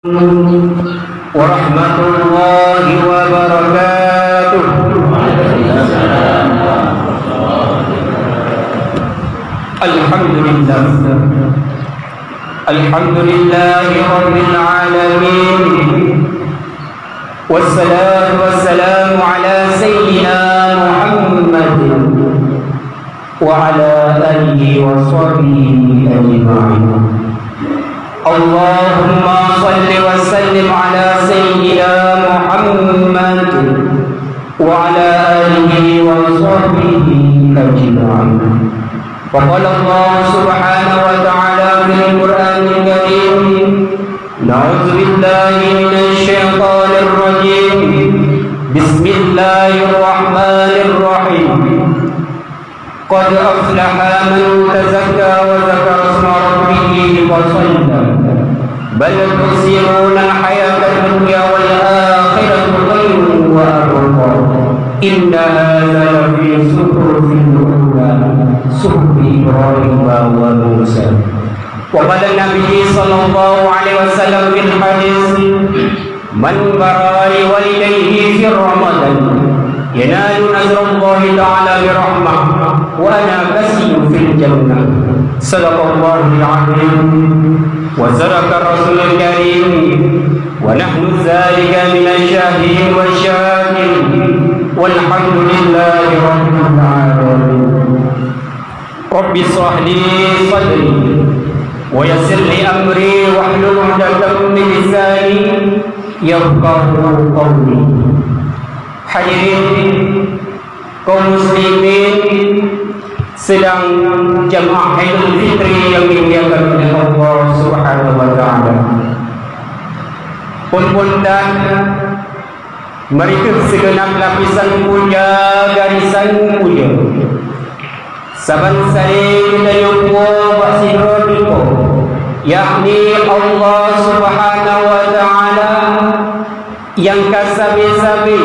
ورحمة الله وبركاته. الحمد لله رب العالمين، والصلاة والسلام على سيدنا محمد وعلى آله وصحبه أجمعين. اللهم صل وسلم على سيدنا محمد وعلى آله وصحبه أجمعين. وقال الله سبحانه وتعالى في القرآن الكريم: نعوذ بالله من الشيطان الرجيم، بسم الله الرحمن الرحيم. قد أفلح من تزكى وذكر اسم ربه فصلى، بل تؤثرون الحياة الدنيا والآخرة خير وأبقى، إن هذا لفي صحف الأولى، صحف إبراهيم وموسى. وقال النبي صلى الله عليه وسلم في الحديث: من برى لوالديه في رمضان ينال نصر الله تعالى برحمة وأنا كسي في الجنة. صدق الله العظيم وصدق الرسول الكريم، ونحن ذلك من الشاهدين والشاكرين، والحمد لله رب العالمين. رب اشرح لي صدري ويسر لي أمري واحلل عقدة من لساني يفقهوا قولي. Hadirin kaum muslimin sedang jamaah Idul Fitri yang dimuliakan oleh Allah Subhanahu wa taala. Pun-punten mereka segenap lapisan puja garisan puja. Saban sari kita jumpa basiro diko, yakni Allah Subhanahu wa taala yang kasabi-sabi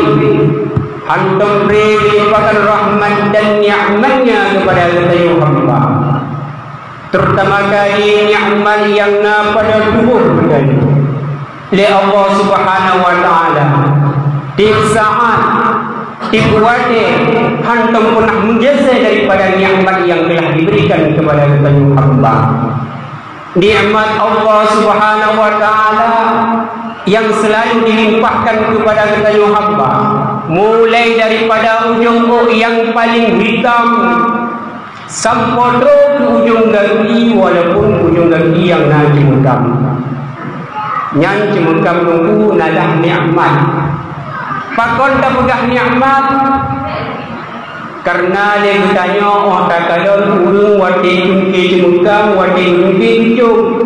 hantum beri limpahkan rahmat dan ni'matnya kepada kita hamba, terutama kali ni'mat yang pada tubuh kita oleh Allah Subhanahu wa taala. Di saat dikuati hantum pernah menjasa daripada ni'mat yang telah diberikan kepada kita hamba. Nikmat Allah Subhanahu wa taala yang selalu dilimpahkan kepada kita hamba, mulai daripada ujung yang paling hitam sampai ke ujung kaki, walaupun ujung kaki yang nanti mengkam nyanyi mengkam nunggu nadah nikmat pakon dah pegah nikmat. Karena dia bertanya, oh tak kalau urung wati tungki cemukam, wati tungki hijau.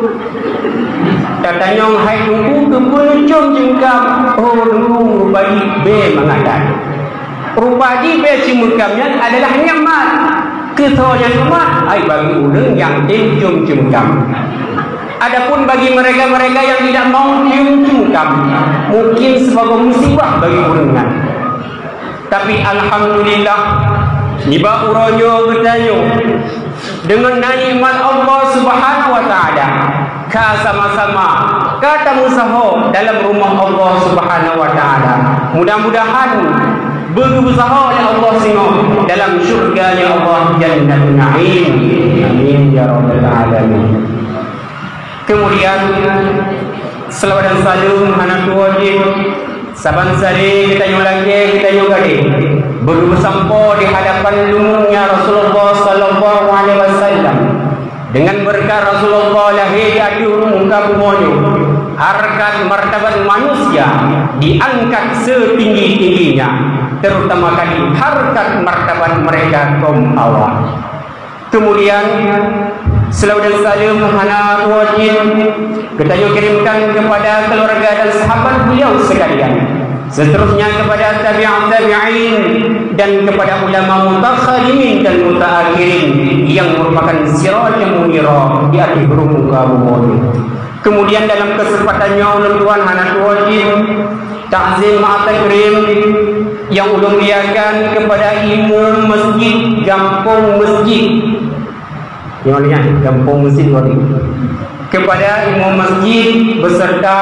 Tak tanya, hai tunggu ke penuncung cemukam. Oh, tunggu rupadi B mengatakan. Rupadi B cemukamnya adalah nyamat. Ketanya nyamat, hai bagi urung yang cium cemukam. Adapun bagi mereka-mereka yang tidak mau cium cemukam, mungkin sebagai musibah bagi urungan. Tapi alhamdulillah, niba uronyo bertanya dengan nikmat Allah Subhanahu wa taala, ka sama-sama kata musaho dalam rumah Allah Subhanahu wa taala. Mudah-mudahan berusaha oleh Allah semua dalam syurganya Allah Jannatun Na'im. Amin ya rabbal alamin. Kemudian selawat dan salam anak wajib saban sari kita yang lagi kita yang gadi bersampo di hadapan lumungnya Rasulullah sallallahu alaihi wasallam dengan berkah Rasulullah lahir di muka bumi, harkat martabat manusia diangkat setinggi-tingginya, terutama kali harkat martabat mereka kaum awam. Kemudian selawat dan salam anak wajib kita kirimkan kepada keluarga dan sahabat beliau sekalian, seterusnya kepada tabi'in dan kepada ulama mutakhalimin dan mutaakhirin yang merupakan sirajan munira di akhir muka bumi. Kemudian dalam kesempatannya ulun tuan anak wajib takzim takrim yang ulun liakan kepada imam masjid Gampung Masjid. Yang lainnya Gampung Masjid kepada imam masjid beserta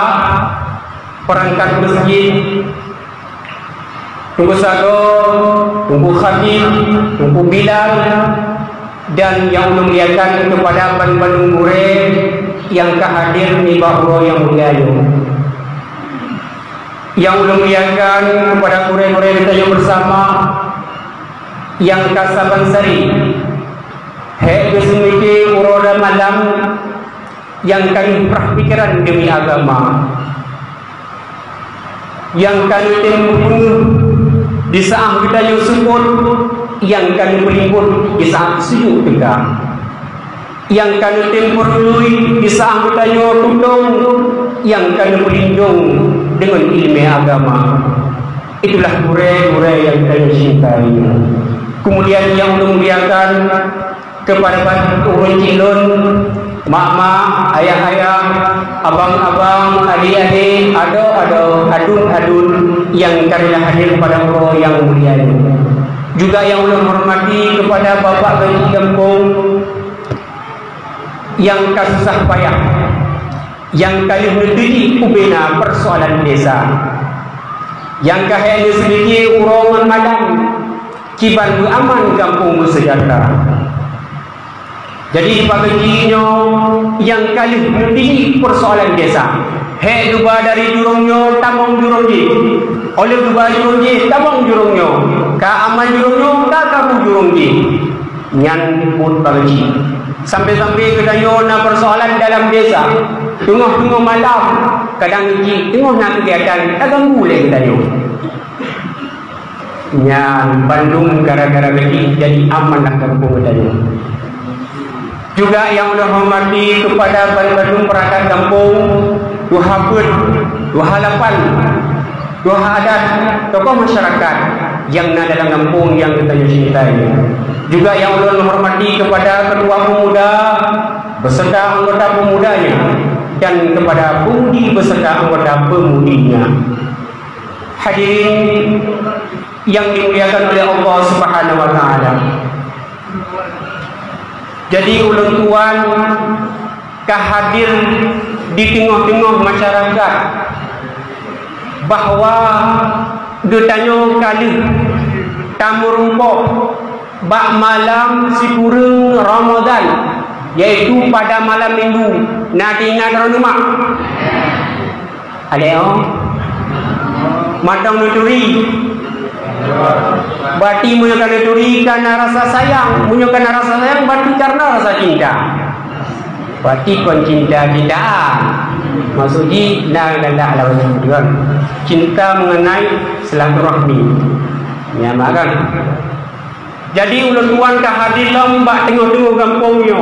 perangkat masjid, Tunggu Sago, Tunggu Khatib, Tunggu Bilal, dan yang memuliakan kepada Bandung Bure yang kehadir di bahwa yang mulia yang memuliakan kepada Bure-Bure kita yang bersama yang kasaban sari hek kesemiki uroda malam yang kami perpikiran demi agama, yang kami temu di saat kita yang support, yang kami melimput di saat sujud kita, yang kami tempur lui di saat kita yang tundung, yang kami melindung dengan ilmu agama. Itulah Bure-Bure yang kami cintai. Kemudian yang memuliakan kepada turun cilun, mak-mak, ayah-ayah, abang-abang, adik-adik, ado-ado, adun-adun yang karena hadir kepada Allah yang mulia ini. Juga yang ulun hormati kepada bapak gaji kampung yang kasusah payah, yang kali meneliti ubena persoalan desa, yang kahaya sedikit urongan malam kiban aman kampung sejahtera. Jadi paginya yang kali meneliti persoalan desa, hek duba dari jurungnya tamong jurungji, oleh duba jurungji tamong jurungnya, ka aman jurungnya ka kamu jurungji, nyan pun pagi. Sampai-sampai kedayo na persoalan dalam desa, tengah-tengah malam, kadang ji tengah nak kegiatan, agak boleh kedayo. Nyan Bandung gara-gara begini jadi aman lah kampung kedayo. Juga yang udah hormati kepada Bandung perangkat kampung, dua habut, dua halapan, dua adat, tokoh masyarakat yang ada dalam kampung yang kita cintai. Juga yang udah hormati kepada ketua pemuda beserta anggota pemudanya dan kepada pemudi beserta anggota pemudinya. Hadirin yang dimuliakan oleh Allah Subhanahu wa taala. Jadi ulun tuan kehadir di tengah-tengah masyarakat bahwa getanyo kali tamu rumpok bak malam si kurang Ramadan, yaitu pada malam minggu. Nak ingat rumah ada matang nuturi bati munyakan nuturi karena rasa sayang, munyakan rasa sayang bati karena rasa cinta. Bati kon cinta tidak maksudnya nak lawan tujuan cinta mengenai silaturahmi ya makan. Jadi ulun tuan kehadir lembak tengok-tengok kampungnya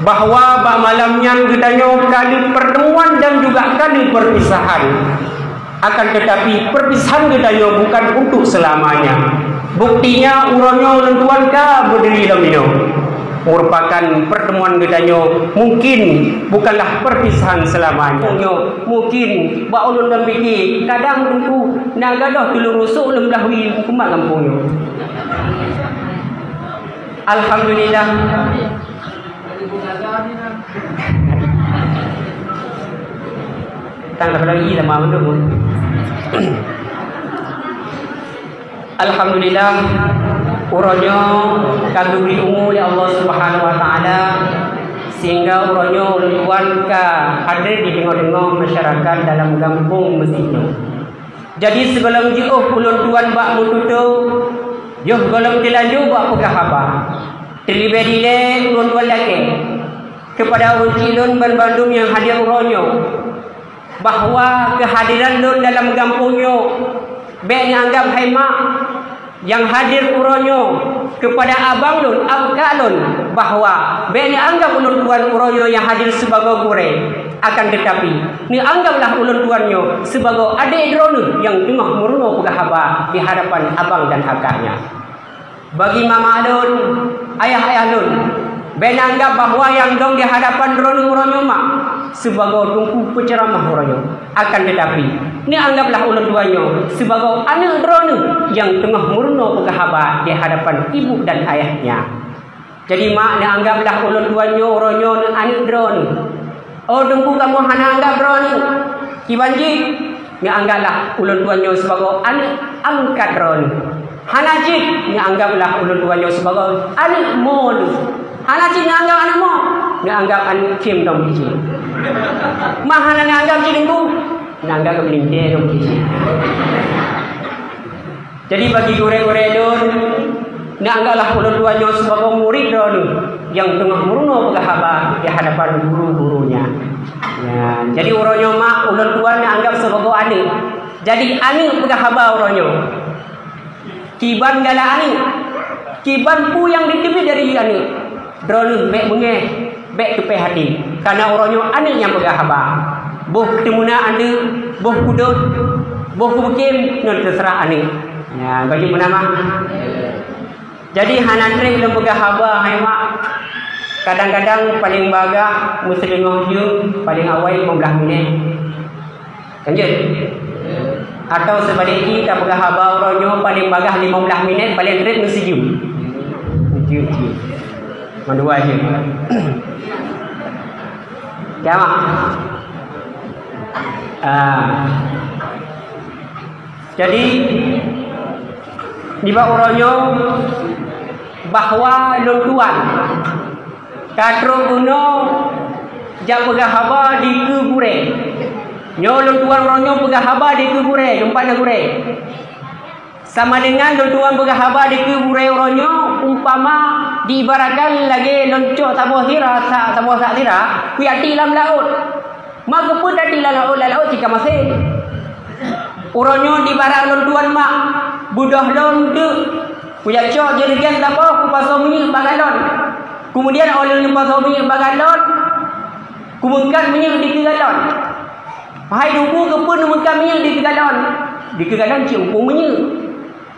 bahwa bak malamnya getanyo kali pertemuan dan juga kali perpisahan. Akan tetapi perpisahan getanyo bukan untuk selamanya. Buktinya uronyo ulun tuan ka berdiri lamino merupakan pertemuan getanyo mungkin bukanlah perpisahan selamanya. Mungkin bak ulun dan biki kadang tentu nagadah tulur rusuk ulun dahwi kumat kampungnya. Alhamdulillah. Tanggal lagi lama mendung. Alhamdulillah uronyo kami beri umur oleh Allah Subhanahu wa taala sehingga uronyo ulun ka hadir di tengah-tengah masyarakat dalam kampung masjidnya. Jadi sebelum jauh ulun tuan bak mututu yo golong dilanjut buat pegahaba. Terlebih dile ulun tuan lagi kepada urun cilun Bandung yang hadir uronyo bahwa kehadiran lun dalam kampungnya baik anggap haimak yang hadir uronyo kepada abang lun, abka lun bahwa baik anggap ulun tuan uronyo yang hadir sebagai Bure. Akan tetapi ni anggaplah ulun tuannya sebagai adik drone yang tengah meruno pegahaba di hadapan abang dan akaknya. Bagi mama lun, ayah-ayah lun, ben anggap bahwa yang dong di hadapan drone uronyo mak sebagai tungku penceramah uronyo. Akan tetapi ni anggaplah ulun tuannya sebagai anak drone yang tengah meruno pegahaba di hadapan ibu dan ayahnya. Jadi mak nak anggaplah ulun tuannya oronyo anak drone. Oh dengku kamu hana anggap drone. Kibanji nak anggaplah ulun tuannya sebagai anak angkat drone. Hana cik nak anggaplah ulun tuannya sebagai anak mol. Hana cik nak anggap anak mol. Nak anggap anak kim dong cik. Mak hana nak anggap cik dengku. Nak anggap kemelintir dong cik. Jadi bagi gure-gure don, nak anggaplah ulun tuannya sebagai murid don yang tengah meruno berhaba di hadapan guru-gurunya. Ya, jadi uronyo mak ulun tuan nak anggap sebagai anak. Jadi anak berhaba uronyo. Kiban gala anak. Kiban pu yang ditibih dari anak. Drone bek menge, bek kepe hati. Karena uronyo anak yang berhaba. Boh temuna anda, boh kudut, boh kubekim, non terserah anak. Ya, bagi menama. Jadi hanantri belum pegang haba hai mak. Kadang-kadang paling baga muslim je paling awal 15 minit. Lanjut. Atau sebaliknya tak pegang haba oronyo paling baga 15 minit paling red mesti jum. Jum. Mandua je. Ya mak. Jadi Diba uronyo bahwa luntuan katro kuno jam pegahaba di kubure. Nyo luntuan uronyo pegahaba di kubure, tempat gure. Sama dengan luntuan pegahaba di kubure uronyo umpama diibaratkan lagi loncok tabuh hira tabuh sakira kuyati dalam laut. Maka pun tadi laut jika masih uronyo di barak lontuan mak budah londe punya cok jerigen apa ku pasomi bagalon. Kemudian oleh pasomi bagalon kumungkan minyak di galon. Hai nunggu ke pun mungkan minyak di galon. Di galon ci umpung minyak.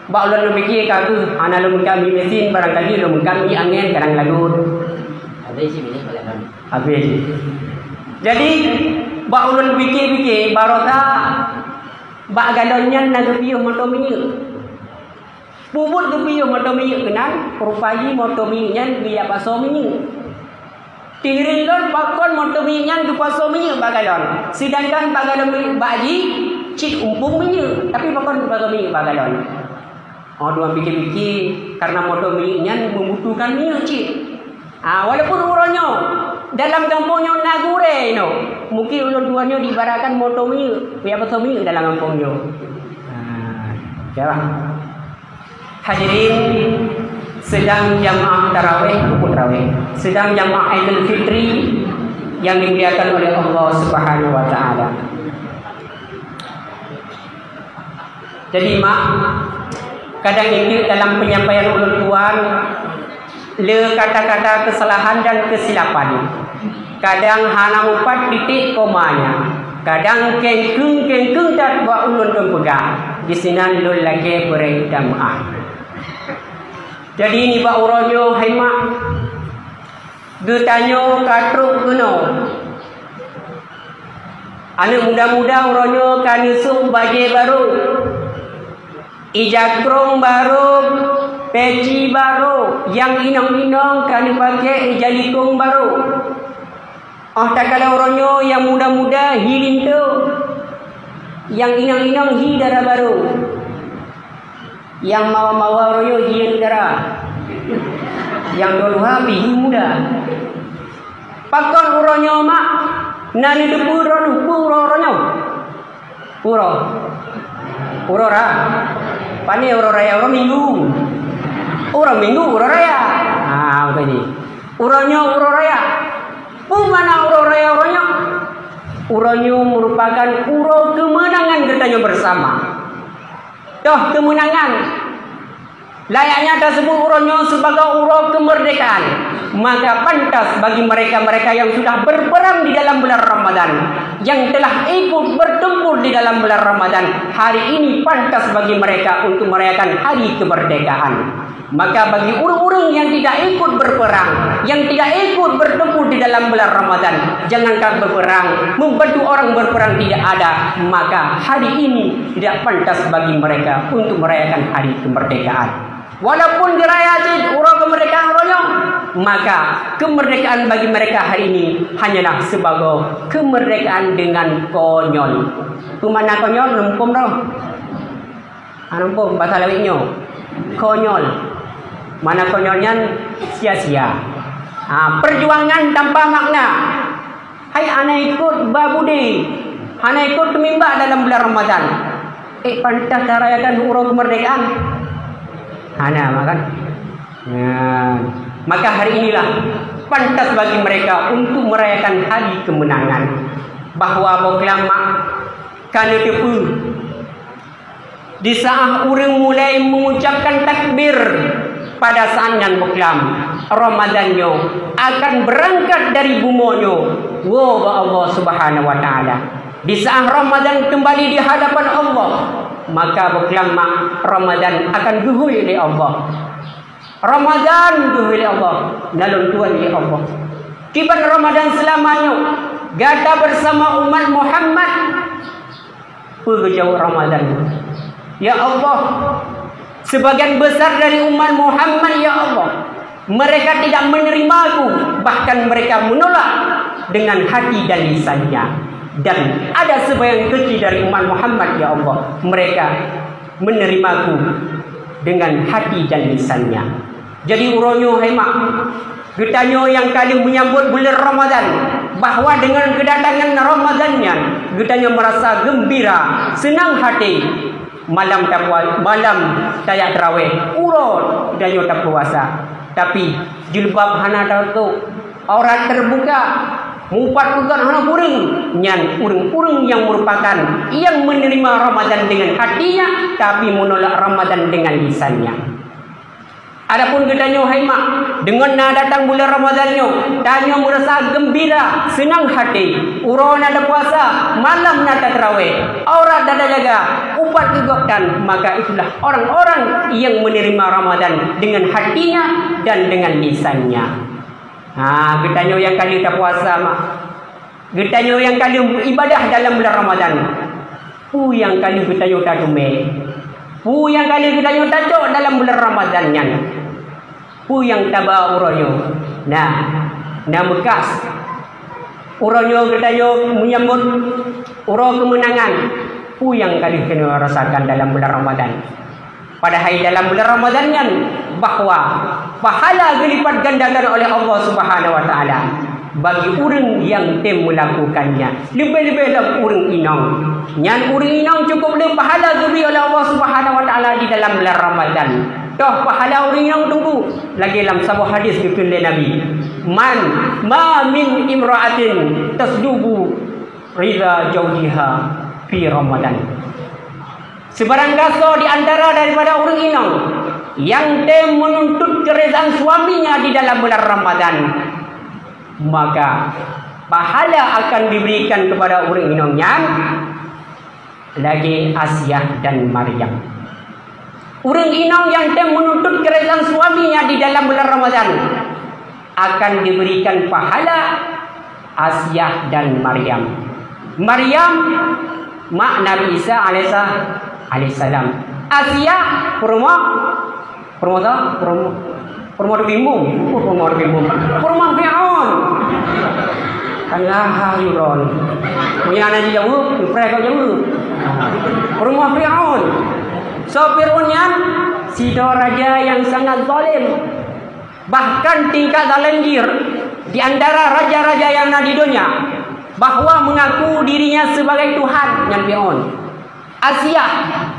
Bak ulun mikir kaku ana lu mungkan mesin barangkali lu mungkan minyak angin kadang lagut. Habis minyak galon. Habis. Jadi bak ulun fikir barota bak galonnya nak piu motor minyak. Puput ke piu motor minyak kenal, perupai motor minyaknya biar paso minyak. Tirilon bakon motor minyaknya ke paso minyak bak galon. Sedangkan bak galon baji cik umpung minyak, tapi bakon ke paso minyak bak galon. Oh dua fikir-fikir karena motor minyaknya membutuhkan minyak cik. Walaupun uronyo dalam kampungnya nagure no. Mungkin ulun tuannya dibarakan motor minyak, biar paso minyak dalam kampungnya. Jalan. Hadirin sedang jamaah tarawih, sedang jamaah Idul Fitri yang dimuliakan oleh Allah Subhanahu wa taala. Jadi mak kadang ini dalam penyampaian ulun tuan le kata-kata kesalahan dan kesilapan. Kadang hana 4 titik komanya. Kadang kengkung tak buat ulun tuan pegang. Di sini lul lagi berjamaah. Jadi ni ba uronyo hai mak. Getanyo katruk kuno. Anak muda-muda uronyo kanisung baju baru. Ijakrong baru, peci baru, yang inong-inong kan pakai ijalikung baru. Tak kalau uronyo yang muda-muda hilin tu. Yang inong-inong hi darah baru. Yang mawa-mawa royo hi darah. Yang doluha bihi muda. Pakon uronyo mak nani depu uronyo. Urora. Pani uro raya uro minggu. Uro raya. Betul ni. Uronyo uro raya. Mana uro raya uronyo? Uronyo merupakan uro kemenangan katanya bersama. Toh kemenangan. Layaknya tersebut uronyo sebagai uro kemerdekaan. Maka pantas bagi mereka-mereka yang sudah berperang di dalam bulan Ramadan, yang telah ikut bertempur di dalam bulan Ramadan, hari ini pantas bagi mereka untuk merayakan hari kemerdekaan. Maka bagi orang-orang yang tidak ikut berperang, yang tidak ikut bertempur di dalam bulan Ramadan, jangankan berperang, membantu orang berperang tidak ada, maka hari ini tidak pantas bagi mereka untuk merayakan hari kemerdekaan. Walaupun dirayati urang kemerdekaan royong, maka kemerdekaan bagi mereka hari ini hanyalah sebagai kemerdekaan dengan konyol. Pemana konyol? Numpum dah. Numpum bahasa lawiknya. Konyol. Mana konyolnya? Sia-sia. Perjuangan tanpa makna. Hai anak ikut babudi. Anak ikut kemimba dalam bulan Ramadan. Pantas rayakan huruf kemerdekaan. Makan. Maka hari inilah pantas bagi mereka untuk merayakan hari kemenangan. Bahawa proklama kana tepu di saat orang mulai mengucapkan takbir pada saat yang proklam Ramadannya akan berangkat dari bumonyo wa Allah Subhanahu wa taala. Di saat Ramadan kembali di hadapan Allah, maka proklama Ramadan akan guhui oleh Allah. Ramadan guhui oleh Allah, nalun tuan oleh Allah. Kibat Ramadan selamanya gada bersama umat Muhammad jauh Ramadan. Ya Allah, sebagian besar dari umat Muhammad, ya Allah, mereka tidak menerimaku, bahkan mereka menolak dengan hati dan lisannya. Dan ada sebagian kecil dari umat Muhammad, ya Allah, mereka menerimaku dengan hati dan lisannya. Jadi uronyo hemat getanya yang kali menyambut bulan Ramadan, bahawa dengan kedatangan Ramadannya getanya merasa gembira, senang hati. Malam tayak tarawih, urut dan tak puasa. Tapi jilbab hana tu aurat terbuka, mumpat kuat hana puring. Nyan urung yang merupakan yang menerima Ramadan dengan hatinya, tapi menolak Ramadan dengan lisannya. Adapun gedanya haimak dengan datang bulan Ramadannya, tanya merasa gembira, senang hati. Urang ada puasa, malam nada tarawih, aurat dada jaga, upat kegoktan. Maka itulah orang-orang yang menerima Ramadan dengan hatinya dan dengan lisannya. Gedanya yang kali tak puasa, gedanya yang kali ibadah dalam bulan Ramadan. Yang kali gedanya tak dumai. Yang kali gedanya tak cok dalam bulan Ramadannya. Yang tabah uronyo. Nah bekas uronyo gedanya menyambut urang kemenangan. Yang kali kena rasakan dalam bulan Ramadan. Padahal dalam bulan Ramadannya bahawa pahala dilipat gandakan oleh Allah Subhanahu wa taala bagi orang yang tem melakukannya. Lebih-lebih dalam orang inang. Yang orang inang cukup le pahala diberi oleh Allah Subhanahu wa taala di dalam bulan Ramadan. Dah pahala orang inang tunggu. Lagi dalam sebuah hadis dikutip Nabi. Ma min imra'atin tasdubu ridha jaujiha fi Ramadan. Sebarang kasa di antara daripada orang inang yang tem menuntut keredaan suaminya di dalam bulan Ramadan, maka pahala akan diberikan kepada orang inangnya lagi Asyah dan Maryam. Orang inang yang tem menuntut keredaan suaminya di dalam bulan Ramadan akan diberikan pahala Asyah dan Maryam. Maryam mak Nabi Isa alaihissalam. Asyah rumah bimbung, rumah Fir'aun. Kanlah yuron. Punya anak jauh, mereka jauh. Rumah Fir'aun. So Fir'aunnya si raja yang sangat zalim. Bahkan tingkat zalimir di antara raja-raja yang ada di dunia, bahawa mengaku dirinya sebagai Tuhan yang Fir'aun. Asyah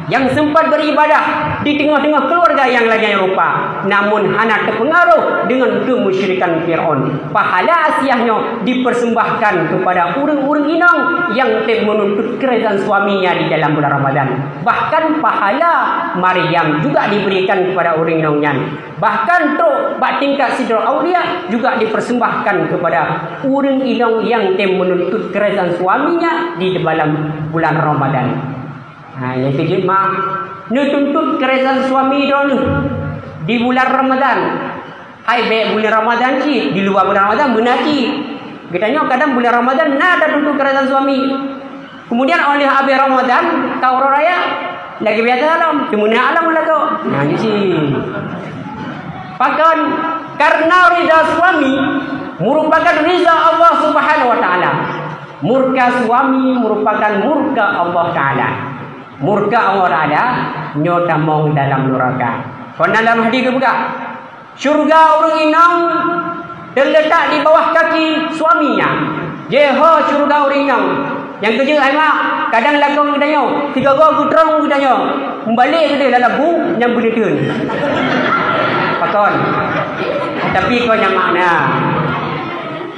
yang sempat beribadah di tengah-tengah keluarga yang lainnya rupa, namun hanya terpengaruh dengan kemusyrikan Fir'aun. Pahala Asyahnya dipersembahkan kepada orang-orang inang yang menuntut keredaan suaminya di dalam bulan Ramadan. Bahkan pahala Maryam juga diberikan kepada orang inangnya. Bahkan tingkat Sidra Aulia juga dipersembahkan kepada orang inang yang menuntut keredaan suaminya di dalam bulan Ramadan. Yang kejut mak nuntut keredaan suami dulu di bulan Ramadan. Hai baik bulan Ramadan ci, di luar bulan Ramadan benar ci. Katanya kadang bulan Ramadan ada tuntut keredaan suami. Kemudian oleh habis Ramadan kau raya lagi biasa alam, kemudian alam lah kau. Di sini. Bahkan Karena ridha suami merupakan ridha Allah Subhanahu wa taala. Murka suami merupakan murka Allah taala. Murka Allah taala nyota mong dalam neraka. Pernah dalam hadis buka? Syurga orang inang terletak di bawah kaki suaminya. Jeho syurga orang inang. Yang kerja aimak kadang lakon katanya 3 go gutrong katanya. Membalik ke dalam bu yang boleh turun. Pakon. Tapi kau yang makna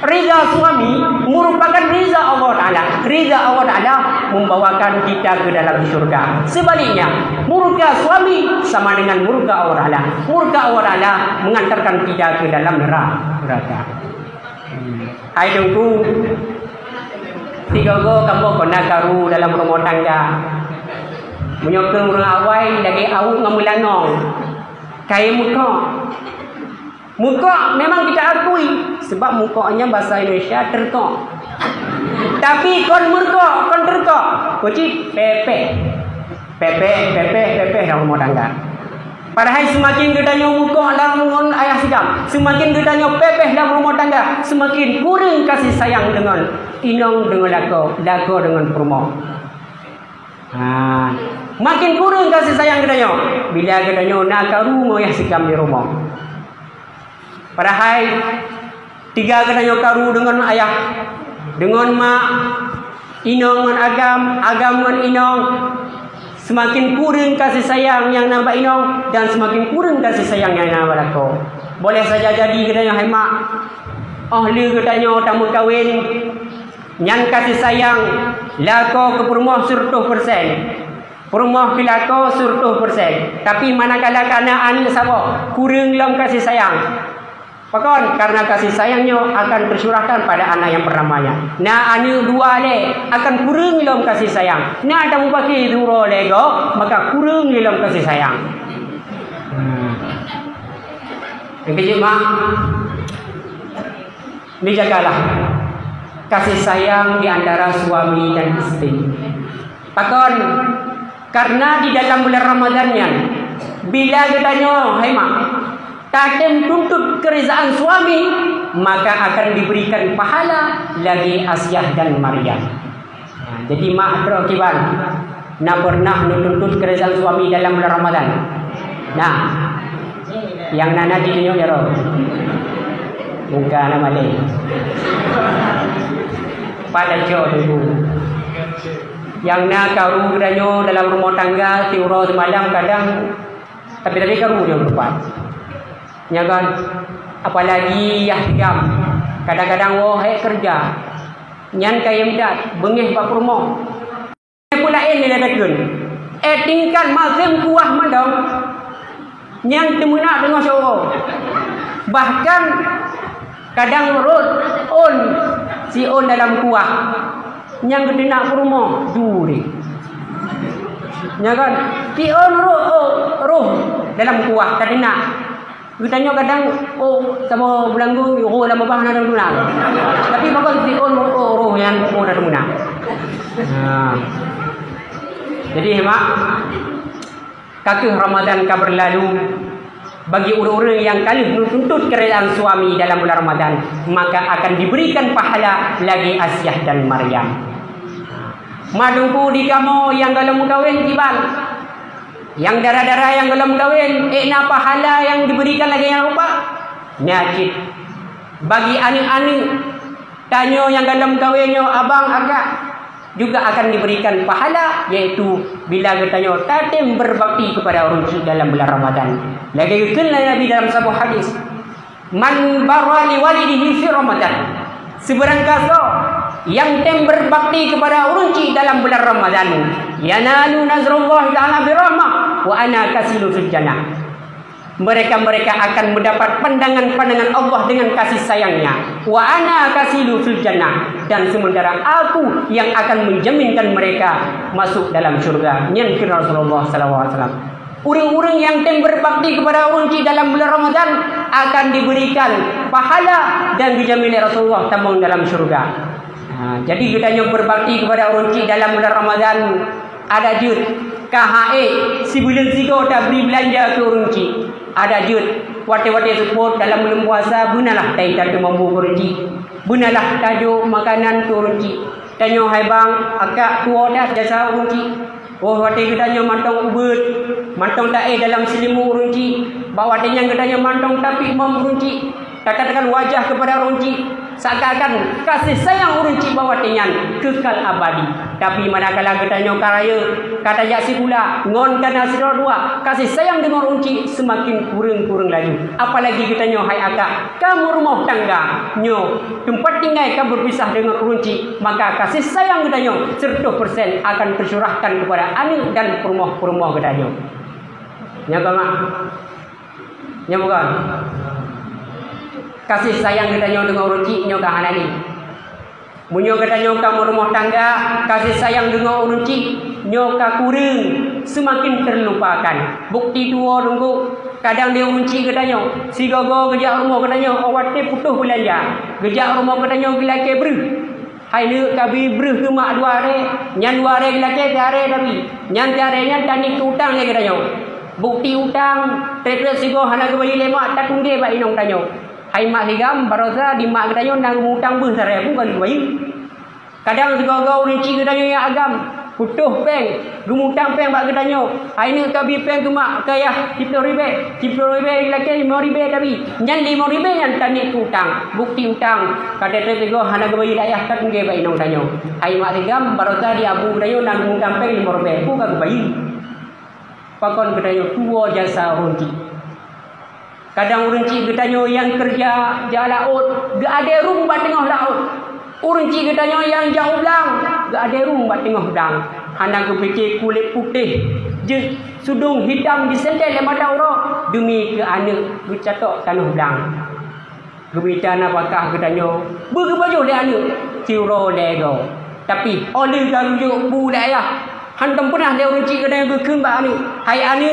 ridha suami merupakan ridha Allah Ta'ala. Ridha Allah Ta'ala membawakan kita ke dalam syurga. Sebaliknya murka suami sama dengan murka Allah Ta'ala. Murka Allah Ta'ala mengantarkan kita ke dalam neraka. Hai dengku 3 go kamu pernah karu dalam rumah tangga menyokong orang awai lagi awuk ngamulanong kaya muka memang kita akui sebab mukanya bahasa Indonesia terkok. Tapi kon murka, kon terkok. Kucing pepe dalam rumah tangga. Padahal semakin gedanya muka dalam rumah ayah sidang, semakin gedanya pepe dalam rumah tangga, semakin kurang kasih sayang dengan inong dengan lako dengan perempuan. Makin kurang kasih sayang gedanya. Bila gedanya nak karu ayah sikam di rumah. Padahal 3 katanya karu dengan ayah, dengan mak, inong dengan agam dengan inong. Semakin kurang kasih sayang yang nampak inong dan semakin kurang kasih sayang yang nampak lako. Boleh saja jadi katanya hai mak, ahli katanya tamu kahwin, yang kasih sayang lako ke perumah 100%. Perumah pilako 100%. Tapi manakala kanaan sabo kurang dalam kasih sayang. Pakon karena kasih sayangnya akan tersurahkan pada anak yang pertamanya. Nah anu dua le akan kurang dalam kasih sayang. Nah tamu pakai duro lego maka kurang dalam kasih sayang. Yang kecil mak, dijagalah kasih sayang di antara suami dan istri. Pakon karena di dalam bulan Ramadannya bila katanya hai mak tatem tuntut kerizaan suami maka akan diberikan pahala lagi Asyah dan Maryam. Jadi mak terokiban nak pernah menuntut kerizaan suami dalam bulan Ramadan. Nah yang nana ditunjuk ya roh muka nama le pada jauh dulu yang nak karu geranyo dalam rumah tangga tiuro semalam kadang tapi karu dia berdepan. Ya kan, apalagi ya jam. Kadang-kadang wahai kerja, nyan kaya midat, bengih pak rumah. Pula ini ledakun. Tingkat mazim kuah mandang, yang temunak dengan seorang. Bahkan kadang rot on si on dalam kuah, yang kedenak rumah duri. Ya kan, si on roh dalam kuah kedenak. Kitanya kadang sama belanggu lama bah nak tunang. Tapi bakal si roh yang dah tunang. Jadi mak kakek Ramadan ka berlalu bagi orang-orang yang kali menuntut keredaan suami dalam bulan Ramadan maka akan diberikan pahala lagi Asyah dan Maryam. Madungku di kamu yang kalau kawin kiban yang darah-darah yang belum kahwin, nak pahala yang diberikan lagi yang lupa. Nyakit. Bagi anak-anak, tanya yang dalam kahwinnya abang agak juga akan diberikan pahala, yaitu bila katanya tatim berbakti kepada orang dalam bulan Ramadan. Lagi kenal Nabi dalam sebuah hadis, man barra li walidihi fi Ramadan. Seberang kaso yang berbakti kepada urunci dalam bulan Ramadan, yanalu nazrullah ta'ala birahmah wa ana kasilu fil jannah. Mereka akan mendapat pandangan-pandangan Allah dengan kasih sayangnya. Wa ana kasilu fil jannah, dan sementara aku yang akan menjaminkan mereka masuk dalam syurga. Nyen Rasulullah sallallahu alaihi wasallam. Orang-orang yang berbakti kepada urunci dalam bulan Ramadan akan diberikan pahala dan dijamin Rasulullah tambang dalam syurga. Jadi kita yang berbakti kepada urunci dalam bulan Ramadan ada jut KHE si bulan 3 tak beri belanja ke urunci. ada jut wate-wate support dalam bulan puasa benalah tai tadu mambu kurunci benalah tajuk makanan kurunci tanyo hai bang akak tua dah jasa kurunci oh wate gedanyo mantong ubut mantong tae dalam selimu kurunci bawa watenya gedanyo mantong tapi mam kurunci katakan wajah kepada runci seakan-akan kasih sayang runci bawa tenyan kekal abadi tapi manakala gedanyo karaya kata jaksi pula ngon kana sidor dua kasih sayang dengan runci semakin kurang-kurang lagi apalagi gedanyo hai akak kamu rumah tangga nyo tempat tinggal kamu berpisah dengan runci maka kasih sayang gedanyo 100% akan tercurahkan kepada anak dan perumah-perumah gedanyo nya mak nya bukan kasih sayang gedanyo dengan runci nyo kahanani munyo gedanyo kamu rumah tangga kasih sayang dengan runci nyo ka kurang semakin terlupakan bukti dua nunggu kadang dia runci gedanyo si gogo gejak rumah gedanyo awate putus belanja gejak rumah gedanyo gelake ber hai ne kabi ber ke mak 2 hari nyan 2 hari gelake 3 hari tapi nyan 3 hari nyan tani ke utang le gedanyo bukti utang tretre sigo hana ke bayi lemak tak tungge ba inong tanyo hai mak ligam baroza di mak gedanyo nang ngutang beuh sare pun kali bayi kadang segau-gau rinci gedanyo yang agam putuh peng gumutang peng bak gedanyo hai ne kabi peng ke mak kaya 10 ribu laki 5 ribu tapi nyan 5 ribu yang tani utang bukti utang kada te segau hana bayi ayah tak nge ba inong tanyo hai mak ligam baroza di abu gedanyo nang ngutang peng 5 ribu pun kali bayi pakon gedanyo tua jasa runci kadang urunci gedanyo yang kerja jalan laut gak ada rumah tengah laut urunci gedanyo yang jauh belang gak ada rumah tengah belang hana kepikir kulit putih je sudung hitam disendel le mata ora demi ke anak bercatok tanah belang gebitana apakah gedanyo berbaju le anak tiro lego tapi oleh garujuk bu le ayah hantam pernah dia urunci gedanyo berkeun ba anu hai anu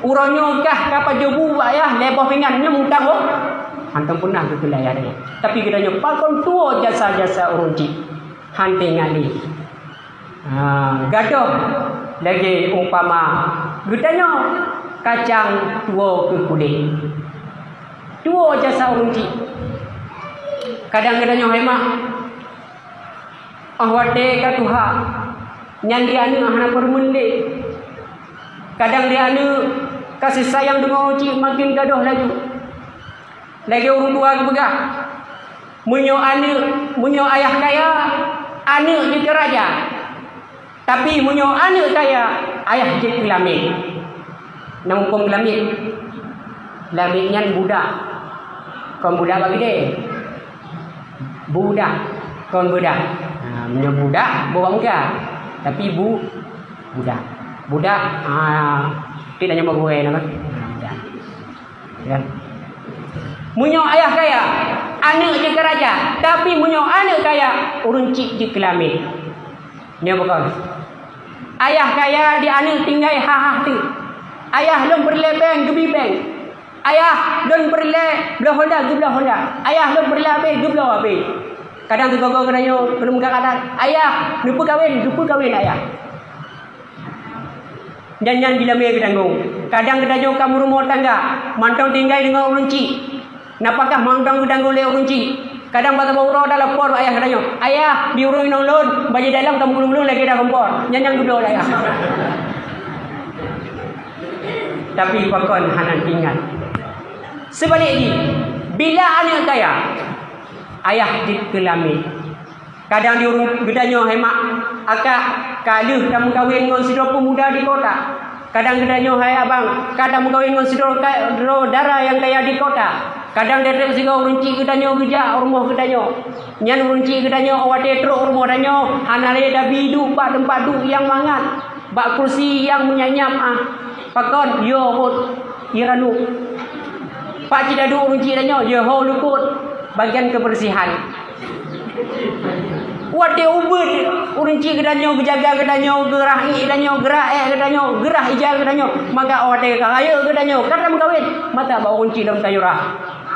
uronyo kah kapa jobu ba ya leboh pingan nya mutang oh hantam pernah ke ayah dia tapi gedanyo pakon tua jasa-jasa urunci hante ngali gadoh lagi umpama gedanyo kacang tua ke kulit tua jasa urunci kadang gedanyo hemat ahwate ka tuha nyan dia anu hana permunde kadang dia anu kasih sayang dengan uci makin gaduh lagi urung tua kebegah munyo ayah kaya anu di keraja tapi munyo anu kaya ayah je kelamit nampung kelamit nyan budak kon budak bagi dia budak kon budak munyo budak bawa muka tapi budak tidak nyamuk gue nama budak ya munyo ayah kaya anak je keraja tapi munyo anak kaya urunci je kelamit ni bukan ayah kaya di anak tinggal tu ayah lom berlebeng gebi beng ayah don berle belah honda ayah lom berlabe geblah abe kadang tu gogo gedanyo belum kadang ayah lupa kawin ayah jangan bila me gedangong kadang gedanyo kamu rumah tangga mantong tinggal dengan urunci napakah mantong gedangong le urunci kadang bata bauro dalam por ayah gedanyo ayah di urung inong lon baje dalam kamu belum lagi dah kompor nyanyang gudo ayah tapi pakon hanan tinggal sebaliknya bila anak kaya ayah di kelami kadang di urung gedanyo hemak akak kaluh kamu kawin dengan sidro pemuda di kota kadang gedanyo hai abang kadang kawin dengan sidro dara yang kaya di kota kadang dia sigo urunci gedanyo geja rumah gedanyo nyan urunci gedanyo awate truk rumah gedanyo hanale da bidu pak tempat du yang mangan bak kursi yang menyanyap pakon yo iranu pak cidadu urunci gedanyo yo ho lukut bagian kebersihan wate ubud urunci gedanyo gejaga gedanyo gerah gedanyo gerah ija gedanyo maka wate kaya gedanyo kadang kawin mata ba urunci dalam tayurah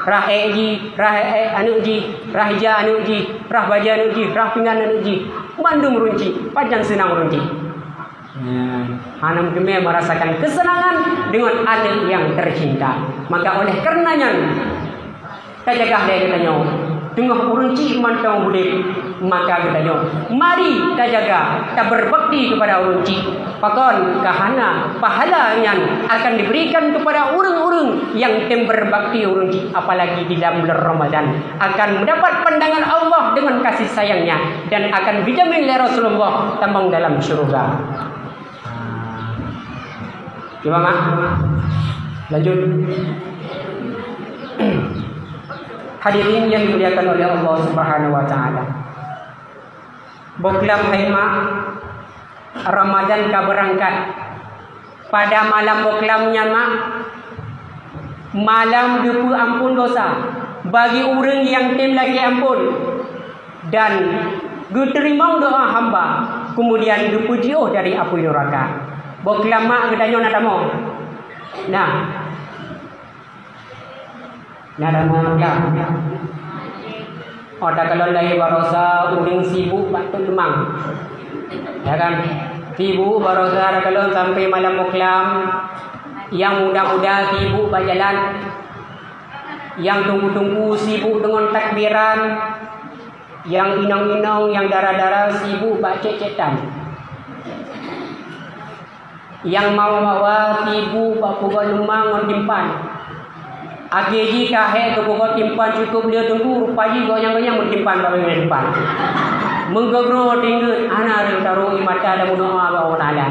rah anu ji rah ija anu ji rah baja anu ji rah pingan anu ji mandum urunci panjang senang urunci Anak demi merasakan kesenangan dengan anak yang tercinta. Maka oleh karenanya kita jaga dia katanya. Tengah urunci mantau boleh. Maka katanya, mari kita jaga, kita berbakti kepada urunci. Pakon kahana pahala yang akan diberikan kepada orang-orang yang berbakti urunci, apalagi di dalam bulan Ramadan, akan mendapat pandangan Allah dengan kasih sayangnya dan akan dijamin oleh Rasulullah tambang dalam syurga. Gimana? Lanjut. Hadirin yang dimuliakan oleh Allah Subhanahu wa taala. Boklam haima Ramadan ka berangkat. Pada malam boklamnya mak, malam depu ampun dosa bagi orang yang tim lagi ampun dan diterima doa hamba, kemudian depu jauh dari api neraka. Boklam mak gedanyo nadamo. Nadamo boklam. Oda kalau lagi barosa uring sibuk batuk demam. Ya kan? Sibuk barosa ada kalau sampai malam boklam. Yang muda-muda sibuk berjalan. Yang tunggu-tunggu sibuk dengan takbiran. Yang inang-inang, yang darah-darah sibuk bacet-cetan. Yang mau bawa sibuk bakal lemang mentimpan. Agi kahek tu kau timpan cukup dia tunggu rupaji goyang-goyang mentimpan bagi mentimpan. Menggogro tinggal anak taruh mata dan doa Allah Taala.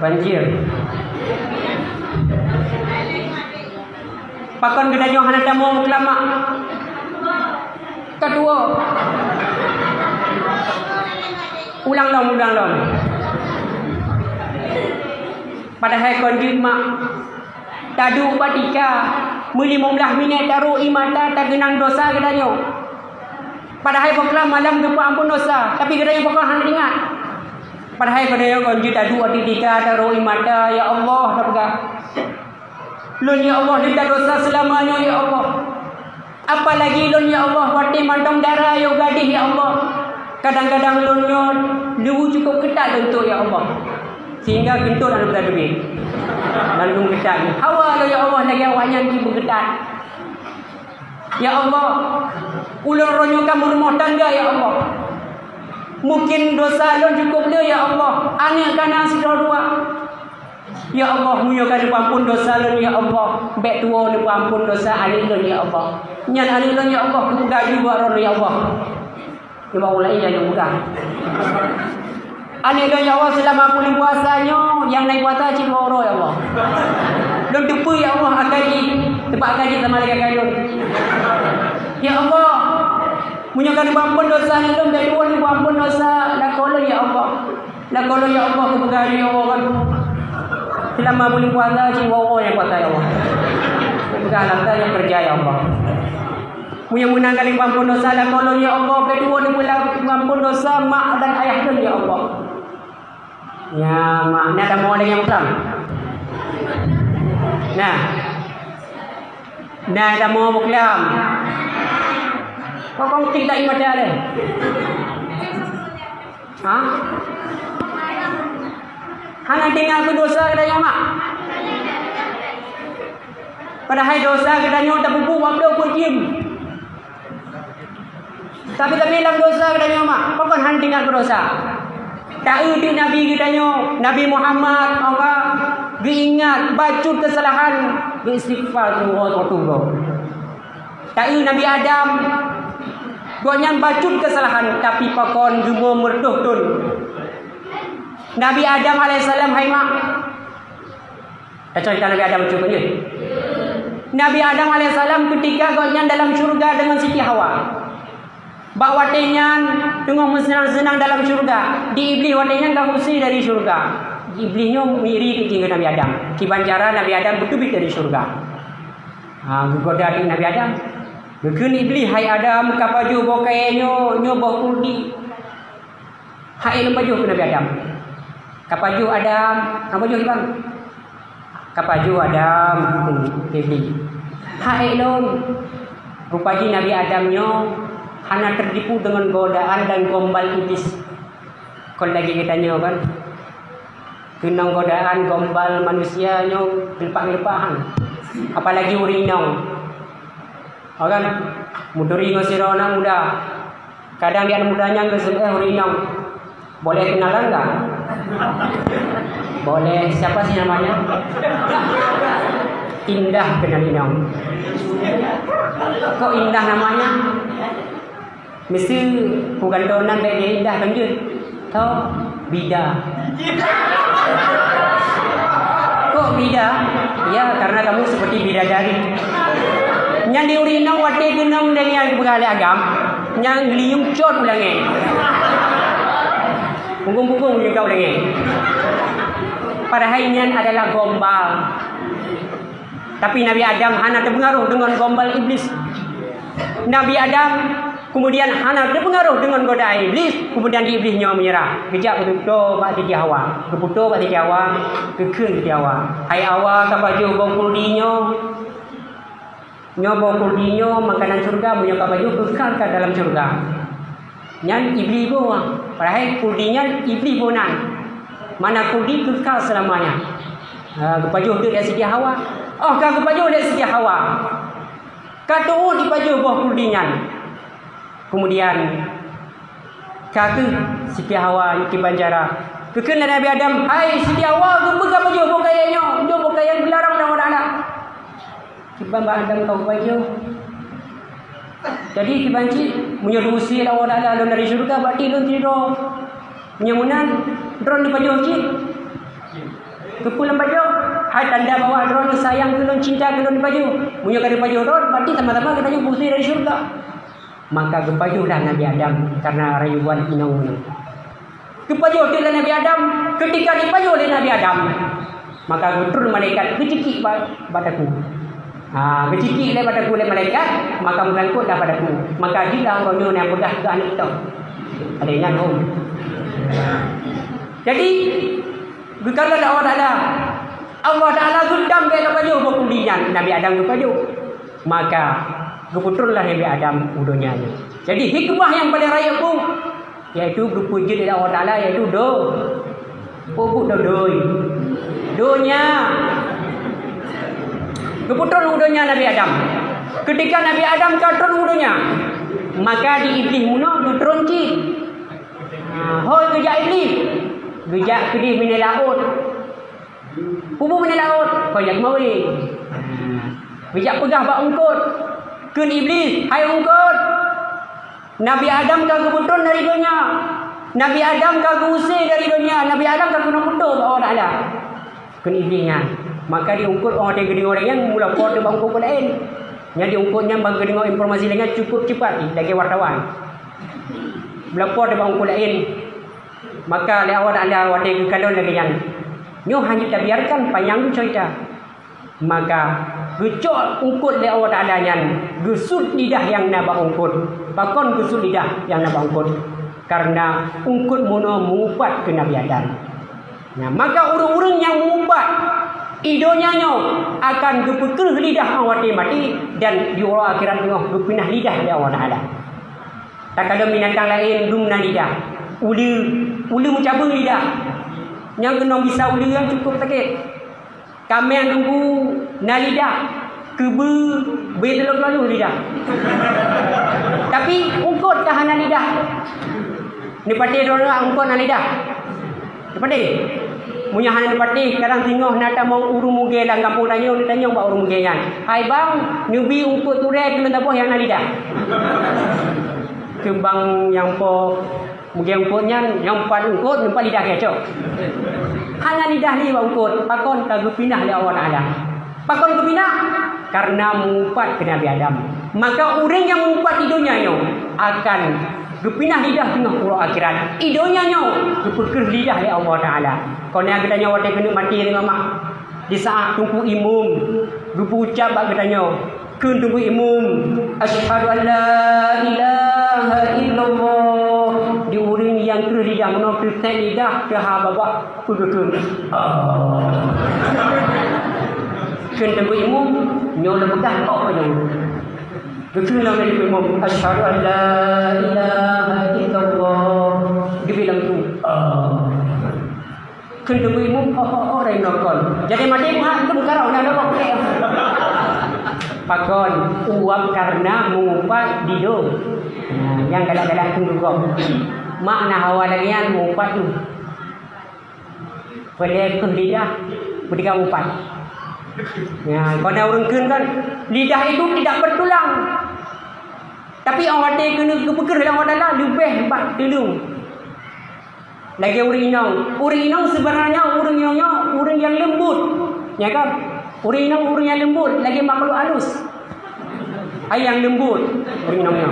Banjir. Pakon gedanyo hana tamu kelama. Kedua. Ulang long. Padahal konjut mak tadu batika 15 minit taruh imata tak genang dosa gedanyo. Padahal boklam malam depa ampun dosa, tapi gedanyo boklam hang ingat. Padahal gedanyo konjut tadu batika taruh imata, ya Allah tabga. Lun ya Allah tidak dosa selamanya ya Allah. Apalagi lun ya Allah wati mantong darah yo gadih ya Allah. Kadang-kadang lunyo lu cukup ketat untuk ya Allah. Sehingga kentut ada berada duit. Lalu ketat. Hawa lo ya Allah lagi awaknya ni berketat. Ya Allah, ulun ronyo kamu rumah tangga ya Allah. Mungkin dosa lo cukup dia ya Allah. Anak kanan si dua. Ya Allah, munyokan ampun dosa lo ya Allah. Bek tua ni ampun dosa anak lo ya Allah. Nyan anak lo ya Allah, ku gaji buat ron ya Allah. Dia bawa lain yang mudah. Anak lo ya Allah selama bulan puasanya yang naik puasa cik orang ya Allah. Don tepu ya Allah akaji tempat akaji sama lagi akaji. Ya Allah, munyakan ampun dosa ni don dari luar ampun dosa la kolon ya Allah. La kolon ya Allah ku bergari ya Allah. Selama bulan puasa cik orang yang puasa ya Allah. Bukanlah kita yang kerja ya Allah. Yang menanggali ampun dosa la kolon ya Allah. Kedua ni pula ampun dosa mak dan ayah don ya Allah. Ya, makna ada mau yang Islam. Nah ada mau Islam. Kau tidak iman dia. Hah? Hana tinggal ke dosa kedanya mak. Padahal dosa kedanya tak bubu waktu pun diam. Tapi bilang dosa kedanya mak. Kau kan hana tinggal ke dosa. Tak ada Nabi kitanya, Nabi Muhammad Allah diingat bacut kesalahan beristighfar tu Allah. Tak ada Nabi Adam gonya bacut kesalahan tapi pakon juga mertuh tun. Nabi Adam alaihissalam hai mak. Cerita Nabi Adam cuba je. Nabi Adam alaihissalam ketika gonya dalam syurga dengan Siti Hawa. Bak watenyan tengok senang-senang dalam syurga. Di iblis watenyan tak usir dari syurga. Iblisnya miri ke Nabi Adam. Kibanjara Nabi Adam betul-betul dari syurga. Goda di Nabi Adam. Bekun iblis hai Adam kapaju bokainya nyoba kurdi. Hai lembaju ke Nabi Adam. Kapaju Adam, kapaju bang. Kapaju Adam iblis. Hai lon. Rupanya Nabi Adamnya hanya tertipu dengan godaan dan gombal iblis. Kon lagi katanya kan. Kena godaan gombal manusia nyo lepak-lepahan. Apalagi urinong. Kan muduri ngosirona muda. Kadang dia mudanya urinong. Boleh kenalan enggak? Boleh. Siapa sih namanya? Indah kenal Inong. Kok Indah namanya? Mesti pugandonan dari dia Indah kan dia? Tahu? Bida. Kok bida? Ya karena kamu seperti bidadari. Yang diurinong wate genong dengan pegawai agam. Yang geliung cot ulangnya. Punggung-punggung juga ulangnya. Padahal ini adalah gombal. Tapi Nabi Adam hanya terpengaruh dengan gombal iblis. Nabi Adam kemudian hanya terpengaruh dengan godaan iblis. Kemudian iblisnya menyerah. Kejap betul Pak Siti Hawa. Keputuh Pak Siti Hawa. Kekun Siti Hawa. Hai Hawa kapaju bongkul dinyo. Nyobo kuldinya makanan surga punya kapaju kekalkan dalam surga. Yang iblis pun. Padahal kuldinya iblis punan. Mana kuldi kekal selamanya. Kepajuh dia Siti Hawa. Oh kan kepajuh dia Siti Hawa. Katu dipajuh buah kuldinya. Kemudian kaki Siti Hawa iki banjara. Kekena Nabi Adam, hai Siti Hawa, ku pegang pajuh buah kayanya. Dia buah kaya dilarang dengan anak. Kibang Adam kau pajuh. Jadi kibanci menyerusi lawan Allah dari syurga berarti don tidur. Menyamunan drone di pajuh cik. Kepulang pajuh. Hai tanda bawa drone sayang kelon cinta kelon di pajuh. Punya kali pajuh drone berarti sama-sama kita usir dari syurga. Maka kepajuhlah Nabi Adam karena rayuan inong-inong. Kepajuh oleh Nabi Adam ketika dipajuh oleh Nabi Adam. Maka betul malaikat kecikik padaku. Kecikik oleh padaku oleh malaikat, maka melangkutlah padaku. Maka jika orang yang mudah ke anak kita. Ada yang nyangkut. Jadi berkata Allah Ta'ala gundam ke pajuh berkundian Nabi Adam ke pajuh. Maka keputusanlah Nabi Adam udonya. Jadi hikmah yang paling raya pun yaitu berpuji dari Allah Ta'ala yaitu pupuk dodoi. Donya. Keputusan udonya Nabi Adam. Ketika Nabi Adam katon udonya, maka di iblis muno diteronci. Hoi gejak iblis. Gejak kedih mina laut. Pupuk mina laut. Kau jak mawi. Gejak pegah bak ungkut. Kun iblis, hai ungkut. Nabi Adam kagak kebetulan dari dunia. Nabi Adam kagak usir dari dunia. Nabi Adam kagak kena putus Allah Ta'ala. Kun iblisnya. Maka diungkut orang yang gedeng orang yang mula pot di bangku lain. Yang diungkutnya bang gedeng informasi dengan cukup cepat lagi wartawan. Mula pot di bangku lain. Maka Allah Ta'ala wadah kalau lagi yang. Nyo hanya kita biarkan panjang cerita. Maka gecok ungkut le Allah Ta'ala yang gesut lidah yang nabak ungkut. Bakon gesut lidah yang nabak ungkut. Karena ungkut muno mengubat ke Nabi Adam. Nah, maka urung-urung yang mengubat idonya akan gepekeh lidah awak mati dan di orang akhirat tengah gepinah lidah le Allah Ta'ala. Tak ada binatang lain dumna lidah. Ulu mencabung lidah. Yang kena bisa ulu yang cukup sakit. Kami yang tunggu na lidah kebe betelok lalu lidah. Tapi ungkut kahana lidah. Ni pati dorang ungkut na lidah. Ni pati. Punya hana ni pati kadang tengok nata mau urung muge lang kampung tanya bak urung muge yan. Hai bang, nyubi ungkut turek kena tapoh yang na lidah. Kembang yang po muge ungkutnya yang empat ungkut nampak lidah kecok. Hanya lidah ni ungkut. Pakon kagak pindah le Allah Ta'ala. Pakon kepindah karena mengumpat ke Nabi Adam. Maka orang yang mengumpat idonya akan gepinah lidah tengah pulau akhirat. Idonya gepekeh lidah le Allah Ta'ala. Kau ni katanya wadah kena mati dengan mak. Di saat tunggu imum, gepu ucap katanya, kun tunggu imum, asyhadu an la ilaha illallah. Di uring yang ke lidah mana ke lidah ke ha babak pegekun. Kun tunggu imum, nyo le begah tok aja. Gekun lah imum, asyhadu an la ilaha illallah. Dia bilang tu, Kena berimu orang nokon. Jadi mati mak tu karau dah dah pakai. Pakon uap karena mengumpat dido. Yang galak-galak tu juga. Mak nak hawa lagi yang mengumpat tu. Boleh ke lidah berikan umpat. Ya, kalau orang kun kan lidah itu tidak bertulang. Tapi orang dia kena kepeker dalam adalah lebih empat telung. Lagi orang inang sebenarnya orang yang lembut. Ya kan? Orang yang lembut, lagi makhluk halus. Yang lembut orang inangnya.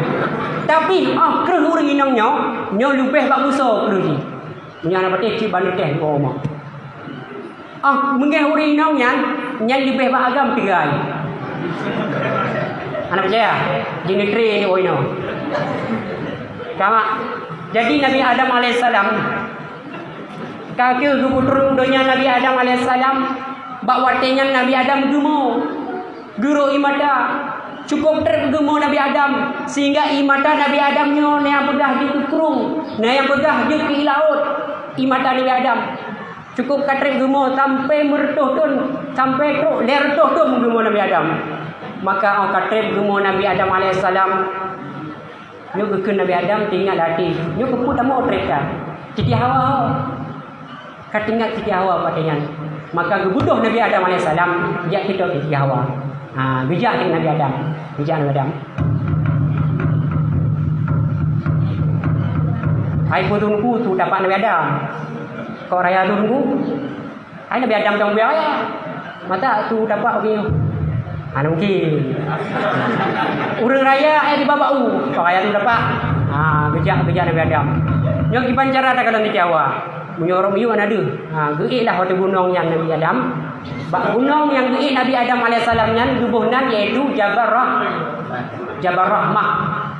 Tapi kerah orang inangnya nya lebih bagus kerah ni. Nya nak pakai cip balik teh ke rumah. Mungkin orang inangnya yang lebih beragam tirai. Anak percaya? Jenis kiri ni orang inang. Kama. Jadi Nabi Adam alaihissalam kaki keputrung dunia Nabi Adam alaihissalam bak watenya Nabi Adam guru imata cukup tergemo Nabi Adam sehingga imata Nabi Adamnya yang pegah di kurung yang pegah di ke laut imata Nabi Adam cukup katrek gemo sampai mertuh tun sampai tu lertuh tu gemo Nabi Adam maka katrek gemo Nabi Adam alaihissalam nyu ke Nabi Adam tinggal hati nyu ke pun tamu treka jadi hawa katingat Siti Hawa patenya. Maka gebuduh Nabi Adam alaihissalam dia kita ke Siti Hawa. Bijak dengan Nabi Adam. Bijak Nabi Adam. Hai putungku tu dapat Nabi Adam. Kau raya tunggu. Hai Nabi Adam tong biaya. Mata tu dapat okey. Mungkin. Urang raya di babau. Kau raya tu dapat. Bijak Nabi Adam. Yang dipancara tak kalau Siti Hawa. Menyorong you ada. Geiklah waktu gunung yang Nabi Adam. Gunung yang geik Nabi Adam alaihissalam yang tubuhnan iaitu Jabal Rahmah.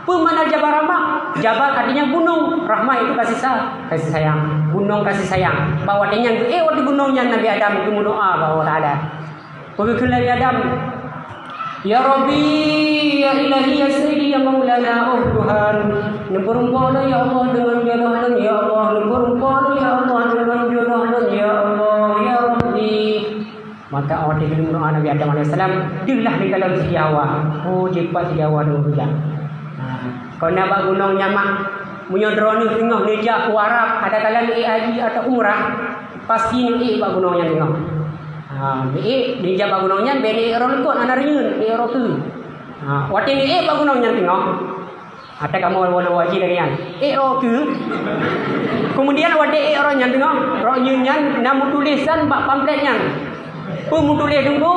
Apa makna Jabal Rahmah? Jabal artinya gunung, Rahmah itu kasih sayang. Gunung kasih sayang. Bahawa dia yang geik waktu gunung yang Nabi Adam itu berdoa bahawa Taala. Pergi Nabi Adam. Ya Rabbi, ya Ilahi, ya Sayyidi, ya Maulana, oh Tuhan, berempana ya Allah dengan jodoh ya Allah, berempana ya Allah dengan jodoh ya Allah, ya Rabbi. Maka orang dia berdoa Nabi Adam alaihissalam, dilah di dalam Siti Hawa. Oh, cepat Siti Hawa dulu hujan. Kau nak buat gunung nyamak, punya drone tengah nejak Arab, ada kala ni haji atau umrah, pasti ni buat gunung yang tengah. Di jabak gunungnya beli orang ikut anak riun di orang tu. Waktu ni bak gunungnya tengok. Ada kamu warna wajib lagi kan? Tu. Kemudian waktu orangnya tengok, orangnya nama tulisan bak pamfletnya. Pun tulis tunggu.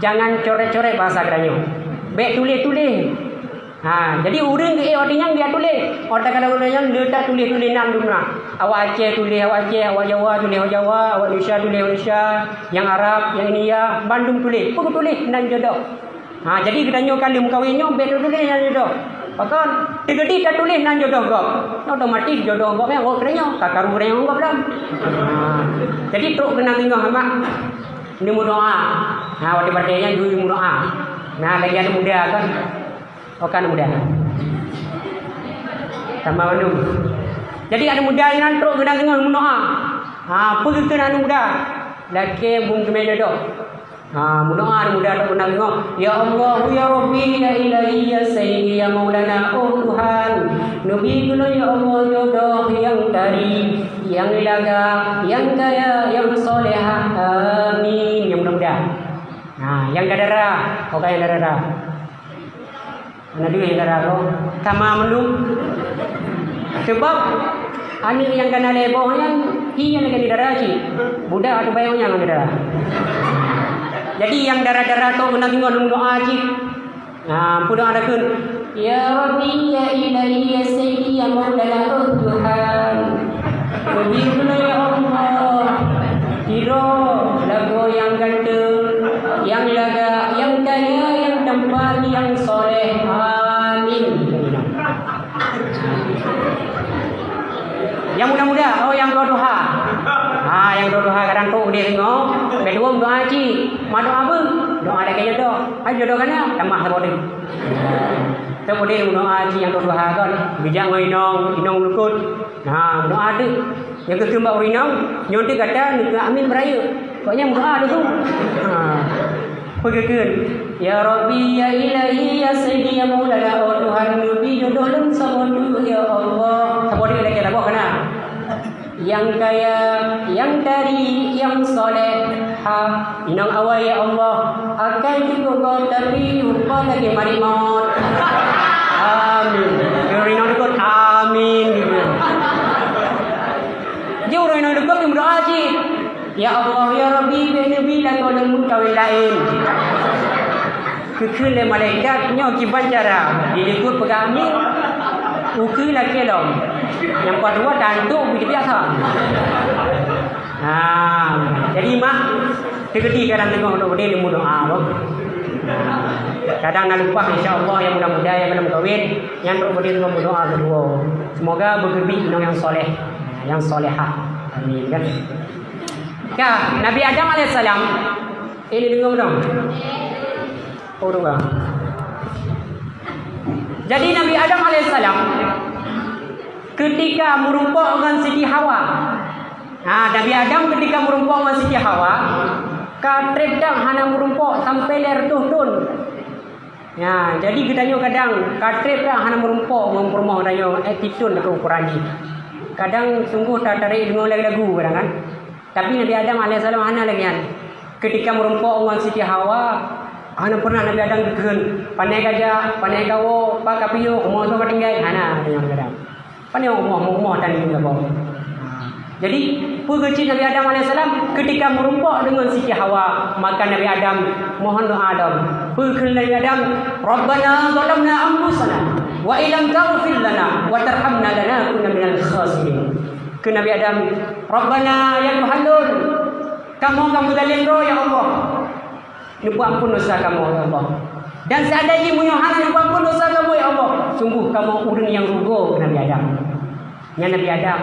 Jangan coret-coret bahasa keranyo. Baik tulis. Jadi orang ke artinya dia tulis. Orang kadang-kadang letak tulis nam dulu nak. Awak Aceh tulis awak Aceh, awak Jawa tulis awak Jawa, awak Malaysia tulis Malaysia, yang Arab, yang India, Bandung tulis. Pun tulis nan jodoh. Jadi kita nyo kali mukawinnya betul tulis nan jodoh. Bahkan digedi tak tulis nan jodoh gop. Otomatis jodoh gop yang gop kerenyo, kakaru kerenyo gop dah. Jadi teruk kena tengok mak. Ini doa. Waktu berdaya dulu doa. Lagi ada muda kan. Kan muda. Tambah bandung. Jadi ada muda yang nantruk kena tengok doa. Pergi ke anu muda. Laki bung ke meja doh. Muda tu kena tengok. Ya Allah, ya Rabbi, ya Ilahi, ya Sayyidi, ya Maulana, oh Tuhan. Nabi kena ya Allah jodoh yang dari, yang laga, yang kaya, yang solehah. Amin. Yang muda-muda. Yang darah. Kau yang darah. Mana dia yang darah kau? Sama mendung. Sebab anak yang kena lebih yang ia yang darah sih. Budak atau bayi yang darah. Jadi yang darah-darah tu kena tengok doa sih. Pun ada kun. Ya Rabbi, ya Ilahi, ya Sayyidi, ya Maulana, oh Tuhan. Berikanlah ya Allah. Kira lagu yang ganteng, yang laga, yang kaya, yang tempat, yang soleh. Amin. Yang muda-muda, yang doa. Yang doa kadang tu dia tengok, kedua doa haji. Mak doa apa? Doa ada kaya doa. Jodoh kan tambah boleh. Tak boleh doa yang doa kan. Bijak ngoi inong lukut. Nah, doa tu. Yang kekembak urinong, nyontek kata nak amin beraya. Pokoknya doa tu. Pegekeun. Ya Rabbi ya Ilahi ya Sayyidi ya Maulana oh Tuhan Nabi jodoh dan sabodu ya Allah. Tak boleh lagi tak kena. Yang kaya, yang dari, yang soleh, inang awal ya Allah akan juga tapi lupa lagi mari maut. Amin. Yang inang dekat amin gitu. Dia orang inang dekat yang berdoa je. Ya Allah ya Rabbi ya Nabi la tolong mutawil lain. Kekele malaikat nyo kiban cara diliput pegang amin. Uki lagi long. Yang kedua tantuk begitu biasa. Jadi mak keketi kadang tengok dok dia mu doa loh. Kadang nak lupa insya-Allah yang muda-muda yang belum kahwin yang dok dia mu doa kedua. Semoga bergebi yang soleh, yang solehah. Amin kan. Ka Nabi Adam alaihissalam ini dengar dong. Oh dong. Jadi Nabi Adam alaihissalam ketika merumpok dengan Siti Hawa. Nabi Adam ketika merumpok dengan Siti Hawa, katrep dah hana merumpok sampai ler tun. Ya, jadi katanya kadang katrep dah hana merumpok mempermoh danyo attitude ke ukuran ni. Kadang sungguh tak tarik dengar lagu kadang kan. Tapi Nabi Adam alaihissalam hana lagi kan. Ketika merumpok dengan Siti Hawa, hana pernah Nabi Adam keun pandai gajah, pandai kawo, pak kapiyo, umur tu ketinggai, hana yang kadang. Pandai umur tadi juga bawa. Jadi, kecil Nabi Adam alaihissalam ketika merumpok dengan Siti Hawa, maka Nabi Adam mohon doa Adam. Kecil Nabi Adam, Rabbana zalamna anfusana wa illam taghfir lana wa tarhamna lanakunanna minal khasirin. Ke Nabi Adam, Rabbana ya Tuhan, kamu zalim roh ya Allah. Lupa ampun dosa kamu ya Allah. Dan seandainya munyahana lupa ampun dosa kamu ya Allah. Sungguh kamu urang yang rugo Nabi Adam. Ya Nabi Adam,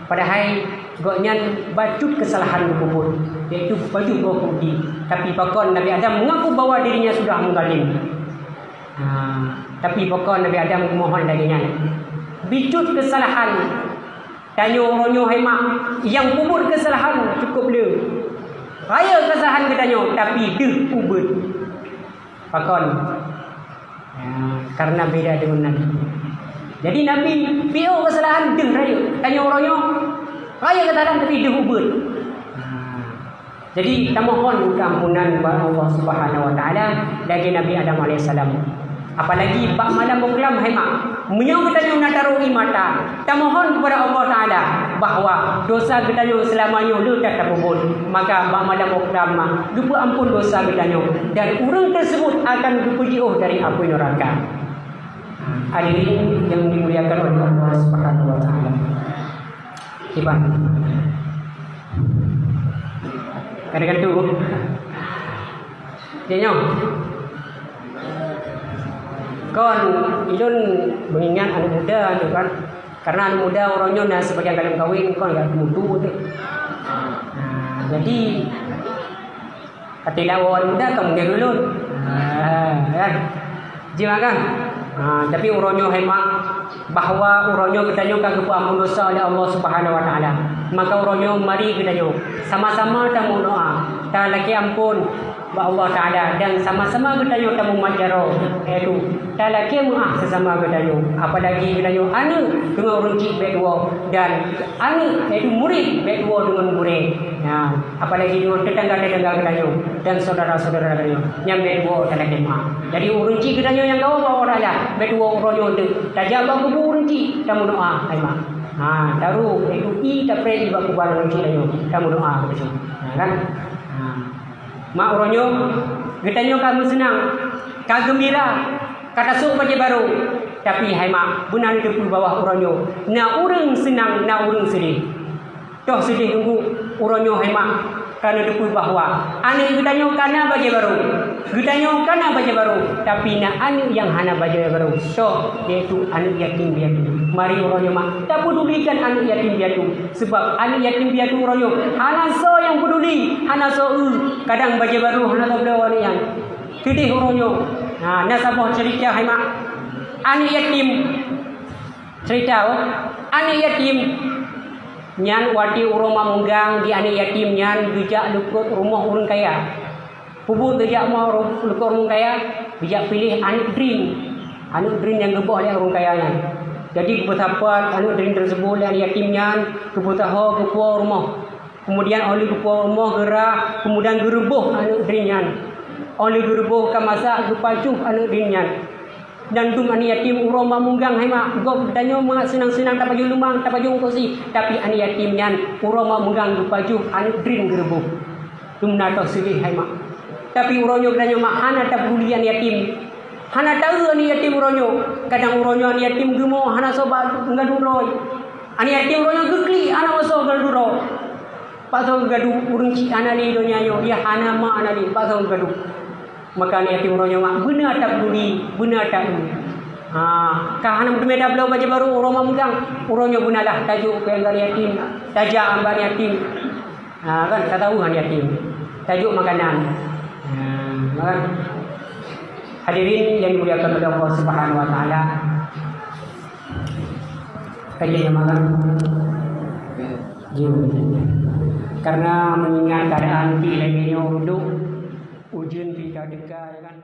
padahal goknya bacut kesalahan kubur, iaitu baju bokudi. Tapi pokok Nabi Adam mengaku bahwa dirinya sudah mengzalim. Tapi pokok Nabi Adam mohon darinya. Bicut kesalahan. Tanya orangnya hemat yang kubur kesalahan cukup le. Raya kesalahan katanya tapi deh ubud. Pakon. Karena beda dengan Nabi. Jadi Nabi PO kesalahan deh raya. Tanya orangnya raya kesalahan tapi deh ubud. Jadi kita mohon keampunan kepada Allah Subhanahu wa taala dari Nabi Adam alaihissalam. Apalagi bak malam mengkelam hemat menyong katanya nak taruh mata. Kita mohon kepada Allah Taala bahawa dosa katanya selamanya lu tak terkubur. Maka bak malam mengkelam lupa ampun dosa katanya dan orang tersebut akan dipujiuh dari api neraka. Hadirin yang dimuliakan oleh Allah Subhanahu wa taala. Kiban. Kadang-kadang tu dia nyong kon ilun mengingat anak muda tu kan, karena anak muda orangnya nak sebagian kali kahwin kon enggak mutu tu. Jadi katilah orang muda kamu dia dulu. Kan. Jiwa kan. Tapi orangnya hemat bahawa orangnya katanya kan ampun dosa oleh Allah Subhanahu wa taala. Maka orangnya mari katanya sama-sama kita doa. Ta laki ampun Allah Ta'ala dan sama-sama katanya kamu majaro iaitu tak lagi sesama katanya apalagi katanya anak dengan orang cik berdua dan anak iaitu murid berdua dengan murid apalagi dengan tetangga-tetangga katanya dan saudara-saudara katanya yang berdua tak lagi jadi orang cik katanya yang kau bawa raya berdua orang yang tak jaga kubur orang cik kamu doa ayah taruh iaitu tak pernah iba kubur orang cik katanya kamu doa kan mak orangnya katanya kamu senang kamu gembira kata sok baju baru tapi hai mak benar itu pun bawah orangnya na orang senang na orang sedih toh sedih tunggu orangnya hai mak karena itu pun bahawa ane katanya kana baju baru katanya kana baju baru tapi na ane yang hana baju baru so yaitu anak yatim piatu mari orangnya mak tak pedulikan anak yatim piatu sebab anak yatim piatu orangnya hana so yang peduli hana so kadang baju baru hana tak belawan yang sedih orangnya nasabah cerita hai mak anak yatim cerita anak yatim nyan wati uroma munggang di anak yatim nyan bijak lukut rumah orang kaya. Pubu bijak mau lukut orang kaya, bijak pilih anak dream yang gebah oleh orang kaya nyan. Jadi betapa anak dream tersebut yang yatim nyan kebutaho kepuar rumah. Kemudian oleh kepuar rumah gerak, kemudian gerubuh anak dream nyan. Oleh gerubuh ke masak gepacuh anak dream nyan. Dan tu ani yatim uroma munggang hai mak gop danyo mak senang-senang tak baju lumang tak baju kursi tapi ani yatim nyan uroma munggang baju anu dream gerbu tumna to silih hai mak tapi uronyo danyo mak hana tak peduli ani yatim hana tahu ani yatim uronyo kadang uronyo ani yatim gemo hana sobat ngaduroi ani yatim uronyo gekli hana maso ngaduro paso gadu urunci ana li donyanyo ya hana mak ana li paso gadu maka ni yatim uronyo mak benar tak peduli kahanam dumeda blau baca baru uroma munggang uronyo bunalah tajuk ke anggar yatim tajak ambar yatim kan tak tahu han yatim tajuk makanan kan hadirin yang dimuliakan oleh Allah Subhanahu wa taala kajian malam karena mengingat keadaan di lainnya duduk ujian tidak dekat kan.